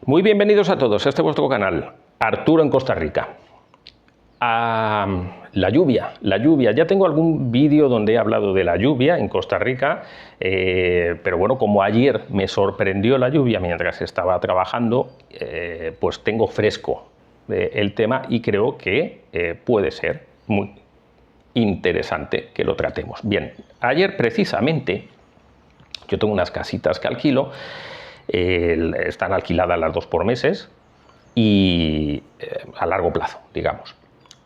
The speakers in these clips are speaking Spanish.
Muy bienvenidos a todos a este vuestro canal, Arturo en Costa Rica. La lluvia. Ya tengo algún vídeo donde he hablado de la lluvia en Costa Rica, pero bueno, como ayer me sorprendió la lluvia mientras estaba trabajando, pues tengo fresco el tema y creo que puede ser muy interesante que lo tratemos. Bien, ayer precisamente yo tengo unas casitas que alquilo, están alquiladas las dos por meses y a largo plazo, digamos.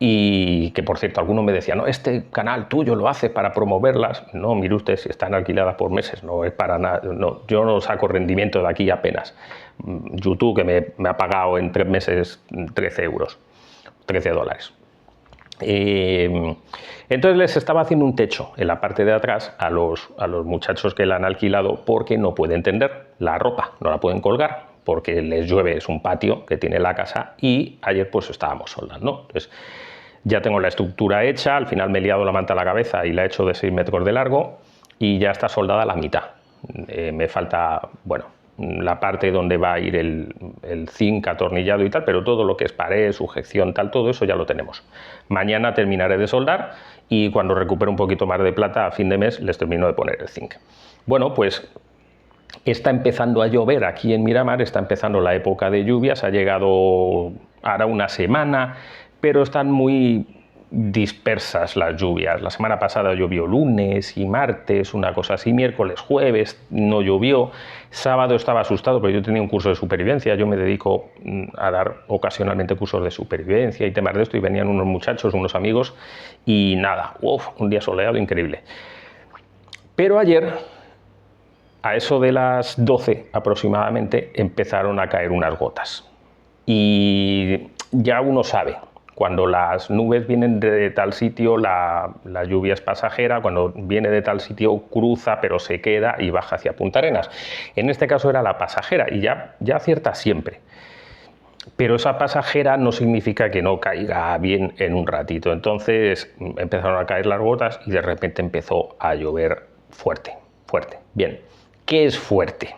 Y que, por cierto, alguno me decía, no, este canal tuyo lo hace para promoverlas. No, mire usted, si están alquiladas por meses, no es para nada. No, yo no saco rendimiento de aquí apenas. YouTube, que me ha pagado en 3 meses 13 euros, 13 dólares. Entonces les estaba haciendo un techo en la parte de atrás a los muchachos que la han alquilado porque no pueden tender la ropa, no la pueden colgar porque les llueve, es un patio que tiene la casa y ayer pues estábamos soldando. Entonces ya tengo la estructura hecha, al final me he liado la manta a la cabeza y la he hecho de 6 metros de largo y ya está soldada la mitad. Me falta, bueno, la parte donde va a ir el zinc atornillado y tal, pero todo lo que es pared, sujeción, tal, todo eso ya lo tenemos. Mañana terminaré de soldar y cuando recupere un poquito más de plata a fin de mes les termino de poner el zinc. Bueno, pues está empezando a llover aquí en Miramar, está empezando la época de lluvias, ha llegado ahora una semana, pero están muy dispersas las lluvias. La semana pasada llovió lunes y martes, una cosa así, miércoles, jueves no llovió, sábado estaba asustado, pero yo tenía un curso de supervivencia, yo me dedico a dar ocasionalmente cursos de supervivencia y temas de esto, y venían unos muchachos, unos amigos, y nada, un día soleado increíble. Pero ayer, a eso de las 12 aproximadamente, empezaron a caer unas gotas. Y ya uno sabe, cuando las nubes vienen de tal sitio, la lluvia es pasajera, cuando viene de tal sitio cruza, pero se queda y baja hacia Punta Arenas. En este caso era la pasajera y ya acierta siempre. Pero esa pasajera no significa que no caiga bien en un ratito. Entonces empezaron a caer las gotas y de repente empezó a llover fuerte. Bien, ¿qué es fuerte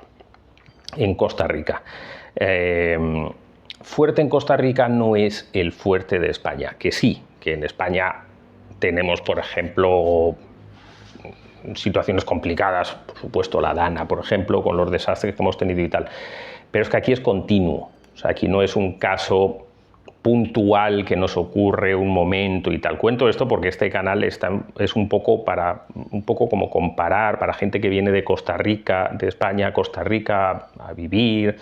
en Costa Rica? Fuerte en Costa Rica no es el fuerte de España, que sí, que en España tenemos, por ejemplo, situaciones complicadas, por supuesto la Dana, por ejemplo, con los desastres que hemos tenido y tal, pero es que aquí es continuo, o sea, aquí no es un caso puntual que nos ocurre un momento y tal. Cuento esto porque este canal es un poco como comparar para gente que viene de Costa Rica, de España a Costa Rica a vivir,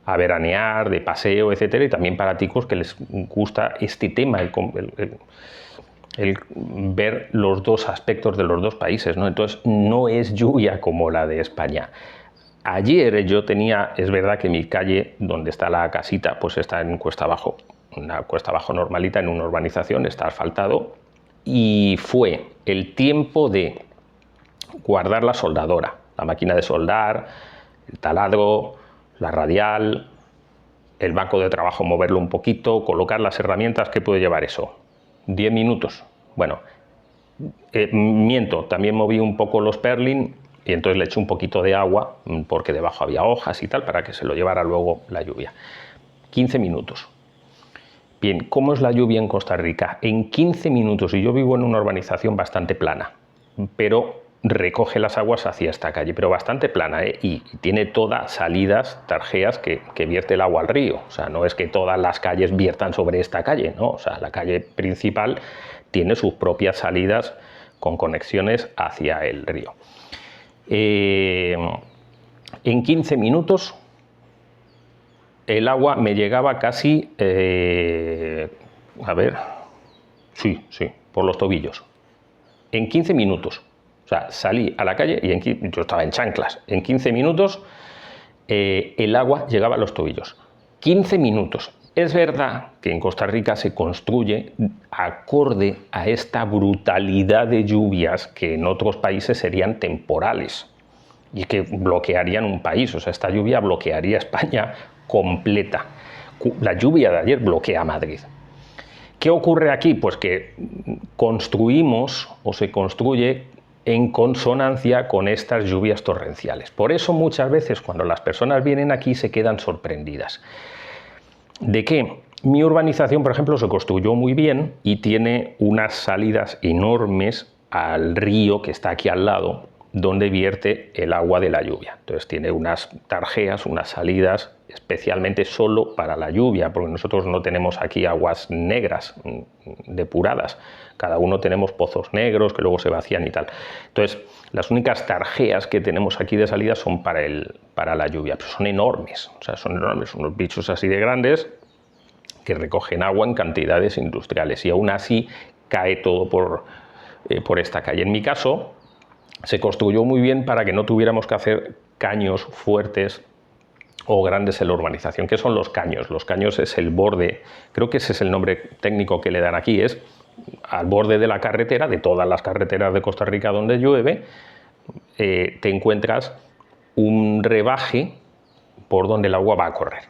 a veranear, de paseo, etcétera, y también para ticos que les gusta este tema, el ver los dos aspectos de los dos países, ¿no? Entonces no es lluvia como la de España. Ayer yo tenía, es verdad que mi calle donde está la casita pues está en cuesta abajo, una cuesta abajo normalita en una urbanización, está asfaltado, y fue el tiempo de guardar la soldadora, la máquina de soldar, el taladro, la radial, el banco de trabajo, moverlo un poquito, colocar las herramientas. ¿Qué puede llevar eso? 10 minutos. Bueno, miento, también moví un poco los Perlin y entonces le eché un poquito de agua porque debajo había hojas y tal para que se lo llevara luego la lluvia. 15 minutos. Bien, ¿cómo es la lluvia en Costa Rica? En 15 minutos, y yo vivo en una urbanización bastante plana, pero recoge las aguas hacia esta calle, pero bastante plana, y tiene todas salidas, tarjeas que vierte el agua al río. O sea, no es que todas las calles viertan sobre esta calle, no, o sea, la calle principal tiene sus propias salidas con conexiones hacia el río. En 15 minutos el agua me llegaba casi, a ver, sí, por los tobillos. En 15 minutos. O sea, salí a la calle y yo estaba en chanclas. En 15 minutos el agua llegaba a los tobillos. 15 minutos. Es verdad que en Costa Rica se construye acorde a esta brutalidad de lluvias que en otros países serían temporales y que bloquearían un país. O sea, esta lluvia bloquearía España completa. La lluvia de ayer bloquea Madrid. ¿Qué ocurre aquí? Pues que construimos o se construye en consonancia con estas lluvias torrenciales. Por eso muchas veces cuando las personas vienen aquí se quedan sorprendidas. ¿De qué? Mi urbanización, por ejemplo, se construyó muy bien y tiene unas salidas enormes al río que está aquí al lado, donde vierte el agua de la lluvia. Entonces tiene unas tarjeas, unas salidas especialmente solo para la lluvia, porque nosotros no tenemos aquí aguas negras depuradas. Cada uno tenemos pozos negros que luego se vacían y tal. Entonces, las únicas tarjeas que tenemos aquí de salida son para la lluvia, pero son enormes, o sea, son enormes, unos bichos así de grandes que recogen agua en cantidades industriales y aún así cae todo por esta calle. En mi caso, se construyó muy bien para que no tuviéramos que hacer caños fuertes o grandes en la urbanización. ¿Qué son los caños? Los caños es el borde, creo que ese es el nombre técnico que le dan aquí, es al borde de la carretera, de todas las carreteras de Costa Rica donde llueve, te encuentras un rebaje por donde el agua va a correr.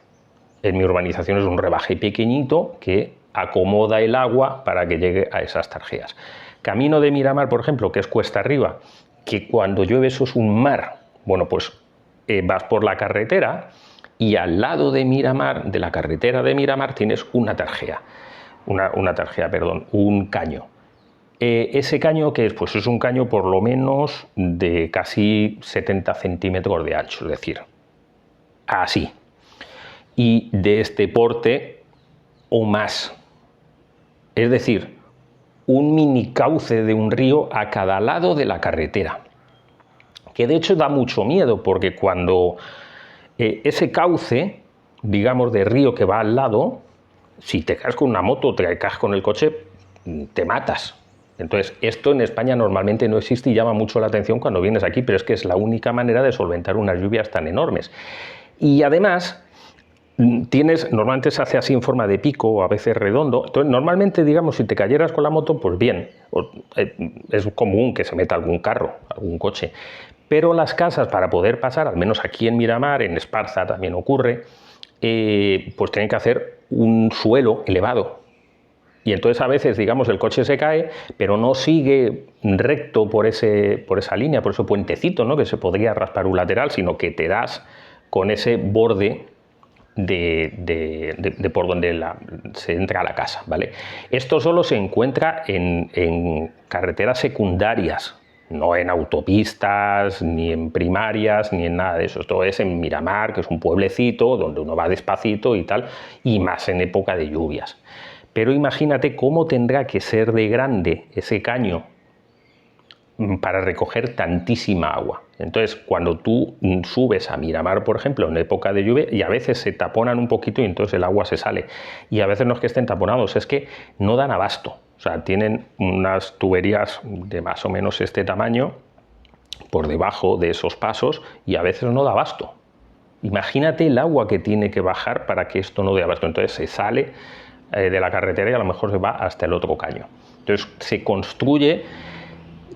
En mi urbanización es un rebaje pequeñito que acomoda el agua para que llegue a esas tarjeas. Camino de Miramar, por ejemplo, que es cuesta arriba, que cuando llueve eso es un mar. Bueno, pues vas por la carretera y al lado de Miramar, de la carretera de Miramar, tienes una tarjea, un caño. Ese caño, ¿qué es? Pues es un caño por lo menos de casi 70 centímetros de ancho, es decir, así. Y de este porte o más. Es decir, un mini cauce de un río a cada lado de la carretera. Que de hecho da mucho miedo, porque cuando ese cauce, digamos, de río que va al lado, si te caes con una moto o te caes con el coche, te matas. Entonces, esto en España normalmente no existe y llama mucho la atención cuando vienes aquí, pero es que es la única manera de solventar unas lluvias tan enormes. Y además, normalmente se hace así en forma de pico o a veces redondo. Entonces, normalmente, digamos, si te cayeras con la moto, pues bien, es común que se meta algún carro, algún coche. Pero las casas, para poder pasar, al menos aquí en Miramar, en Esparza también ocurre, pues tienen que hacer un suelo elevado. Y entonces a veces, digamos, el coche se cae, pero no sigue recto por esa línea, por ese puentecito, ¿no?, que se podría raspar un lateral, sino que te das con ese borde de por donde se entra a la casa, ¿vale? Esto solo se encuentra en carreteras secundarias, no en autopistas, ni en primarias, ni en nada de eso. Esto es en Miramar, que es un pueblecito donde uno va despacito y tal, y más en época de lluvias. Pero imagínate cómo tendrá que ser de grande ese caño para recoger tantísima agua. Entonces, cuando tú subes a Miramar, por ejemplo, en época de lluvia, y a veces se taponan un poquito y entonces el agua se sale. Y a veces no es que estén taponados, es que no dan abasto. O sea, tienen unas tuberías de más o menos este tamaño por debajo de esos pasos y a veces no da abasto. Imagínate el agua que tiene que bajar para que esto no dé abasto. Entonces se sale de la carretera y a lo mejor se va hasta el otro caño. Entonces se construye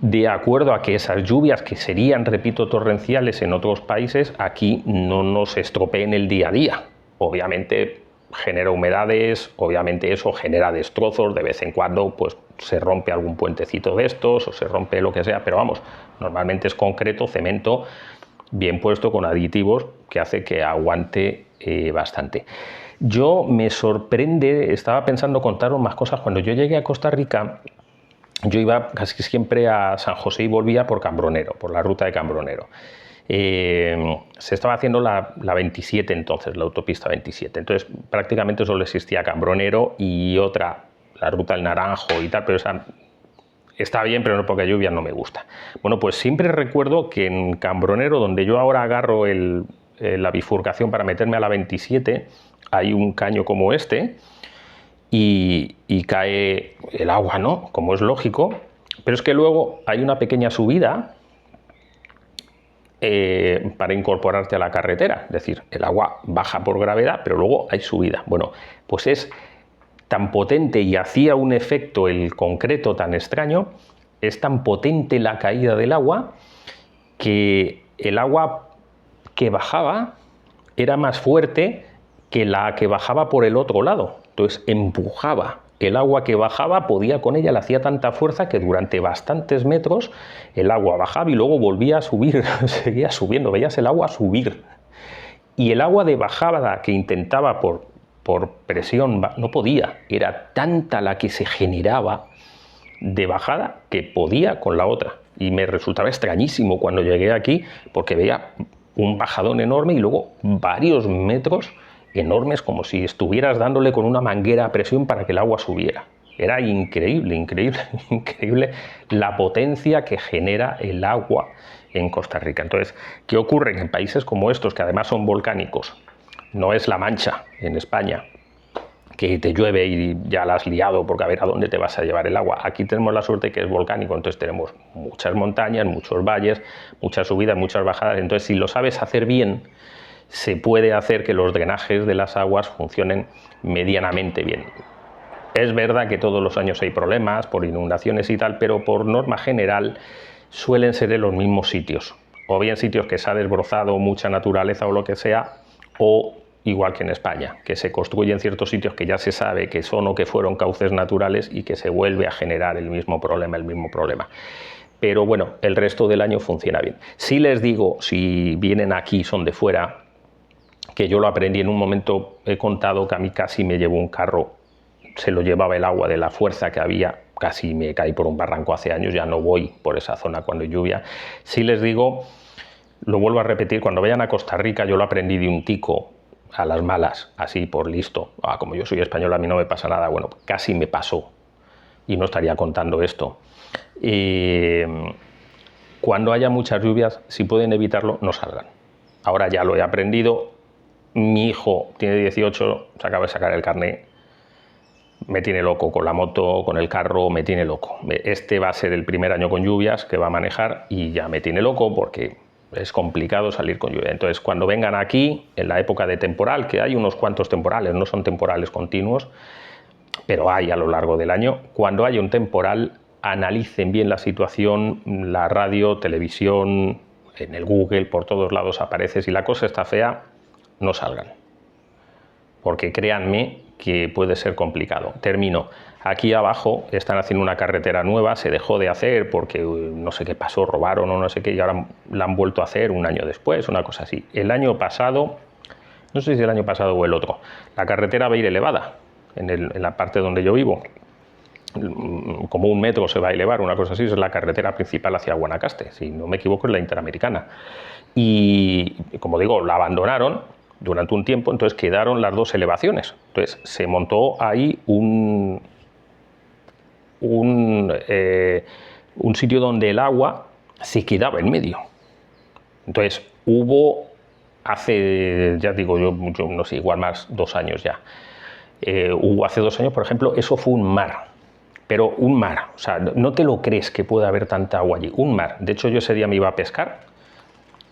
de acuerdo a que esas lluvias que serían, repito, torrenciales en otros países, aquí no nos estropeen el día a día. Obviamente genera humedades, obviamente eso genera destrozos, de vez en cuando pues se rompe algún puentecito de estos o se rompe lo que sea, pero vamos, normalmente es concreto, cemento, bien puesto con aditivos que hace que aguante bastante. Yo me sorprende, estaba pensando contaros más cosas, cuando yo llegué a Costa Rica, yo iba casi siempre a San José y volvía por Cambronero, por la ruta de Cambronero. Se estaba haciendo la 27 entonces, la autopista 27. Entonces prácticamente solo existía Cambronero y otra, la ruta del Naranjo y tal, pero esa está bien, pero en época de lluvia no me gusta. Bueno, pues siempre recuerdo que en Cambronero, donde yo ahora agarro la bifurcación para meterme a la 27, hay un caño como este, y cae el agua, ¿no?, como es lógico, pero es que luego hay una pequeña subida para incorporarte a la carretera, es decir, el agua baja por gravedad, pero luego hay subida. Bueno, pues es tan potente y hacía un efecto el concreto tan extraño, es tan potente la caída del agua, que el agua que bajaba era más fuerte que la que bajaba por el otro lado. Entonces empujaba el agua que bajaba podía con ella, le hacía tanta fuerza que durante bastantes metros el agua bajaba y luego volvía a subir, seguía subiendo, veías el agua subir. Y el agua de bajada que intentaba por presión, no podía, era tanta la que se generaba de bajada que podía con la otra. Y me resultaba extrañísimo cuando llegué aquí porque veía un bajadón enorme y luego varios metros enormes, como si estuvieras dándole con una manguera a presión para que el agua subiera. Era increíble, increíble, increíble la potencia que genera el agua en Costa Rica. Entonces, ¿qué ocurre? Que en países como estos, que además son volcánicos, no es La Mancha en España, que te llueve y ya la has liado porque a ver a dónde te vas a llevar el agua. Aquí tenemos la suerte que es volcánico, entonces tenemos muchas montañas, muchos valles, muchas subidas, muchas bajadas. Entonces, si lo sabes hacer bien, se puede hacer que los drenajes de las aguas funcionen medianamente bien. Es verdad que todos los años hay problemas por inundaciones y tal, pero por norma general suelen ser en los mismos sitios, o bien sitios que se ha desbrozado mucha naturaleza o lo que sea, o igual que en España, que se construyen ciertos sitios que ya se sabe que son o que fueron cauces naturales y que se vuelve a generar el mismo problema. Pero bueno, el resto del año funciona bien. Sí les digo, si vienen aquí, son de fuera, que yo lo aprendí en un momento, he contado que a mí casi me llevó un carro, se lo llevaba el agua de la fuerza que había, casi me caí por un barranco hace años, ya no voy por esa zona cuando hay lluvia. Sí les digo, lo vuelvo a repetir, cuando vayan a Costa Rica, yo lo aprendí de un tico, a las malas, así por listo. Como yo soy español, a mí no me pasa nada. Bueno, casi me pasó y no estaría contando esto. Cuando haya muchas lluvias, si pueden evitarlo, no salgan. Ahora ya lo he aprendido. Mi hijo tiene 18, se acaba de sacar el carnet. Me tiene loco con la moto, con el carro, me tiene loco. Este va a ser el primer año con lluvias que va a manejar y ya me tiene loco porque es complicado salir con lluvia. Entonces, cuando vengan aquí, en la época de temporal, que hay unos cuantos temporales, no son temporales continuos, pero hay a lo largo del año, cuando haya un temporal, analicen bien la situación, la radio, televisión, en el Google, por todos lados aparece. Si la cosa está fea, no salgan. Porque créanme que puede ser complicado. Termino. Aquí abajo están haciendo una carretera nueva, se dejó de hacer porque no sé qué pasó, robaron o no sé qué, y ahora la han vuelto a hacer un año después, una cosa así. El año pasado, no sé si el año pasado o el otro, la carretera va a ir elevada en la parte donde yo vivo. Como 1 metro se va a elevar, una cosa así, es la carretera principal hacia Guanacaste, si no me equivoco es la Interamericana. Y como digo, la abandonaron durante un tiempo, entonces quedaron las dos elevaciones. Entonces se montó ahí un sitio donde el agua se quedaba en medio. Entonces hubo, hace, ya digo yo no sé, igual más 2 años ya, hubo hace 2 años, por ejemplo, eso fue un mar. Pero un mar, o sea, no te lo crees que pueda haber tanta agua allí, un mar. De hecho, yo ese día me iba a pescar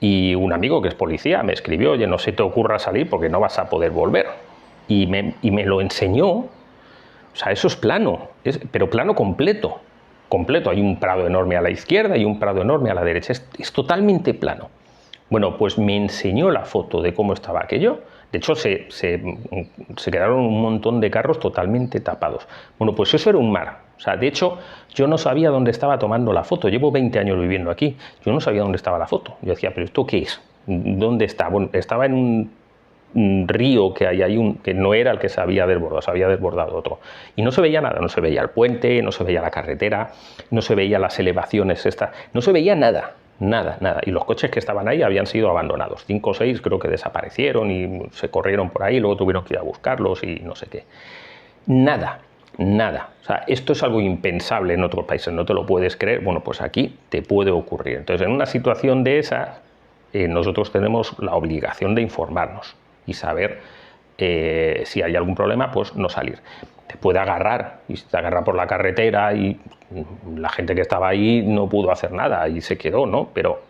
y un amigo que es policía me escribió, oye, no se te ocurra salir porque no vas a poder volver. Y me lo enseñó. O sea, eso es plano, pero plano completo. Completo. Hay un prado enorme a la izquierda y un prado enorme a la derecha. Es totalmente plano. Bueno, pues me enseñó la foto de cómo estaba aquello. De hecho, se quedaron un montón de carros totalmente tapados. Bueno, pues eso era un mar. O sea, de hecho, yo no sabía dónde estaba tomando la foto. Llevo 20 años viviendo aquí. Yo no sabía dónde estaba la foto. Yo decía, ¿pero esto qué es? ¿Dónde está? Bueno, estaba en un río que hay ahí, que no era el que se había desbordado otro. Y no se veía nada. No se veía el puente, no se veía la carretera, no se veía las elevaciones estas. No se veía nada. Nada, nada. Y los coches que estaban ahí habían sido abandonados. 5 o 6 creo que desaparecieron y se corrieron por ahí, luego tuvieron que ir a buscarlos y no sé qué. Nada, nada. O sea, esto es algo impensable en otros países, no te lo puedes creer. Bueno, pues aquí te puede ocurrir. Entonces, en una situación de esas, nosotros tenemos la obligación de informarnos y saber si hay algún problema, pues no salir. Te puede agarrar, y si te agarra por la carretera y la gente que estaba ahí no pudo hacer nada y se quedó, ¿no? Pero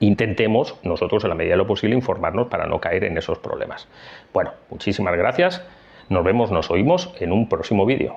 intentemos nosotros, en la medida de lo posible, informarnos para no caer en esos problemas. Bueno, muchísimas gracias. Nos vemos, nos oímos en un próximo vídeo.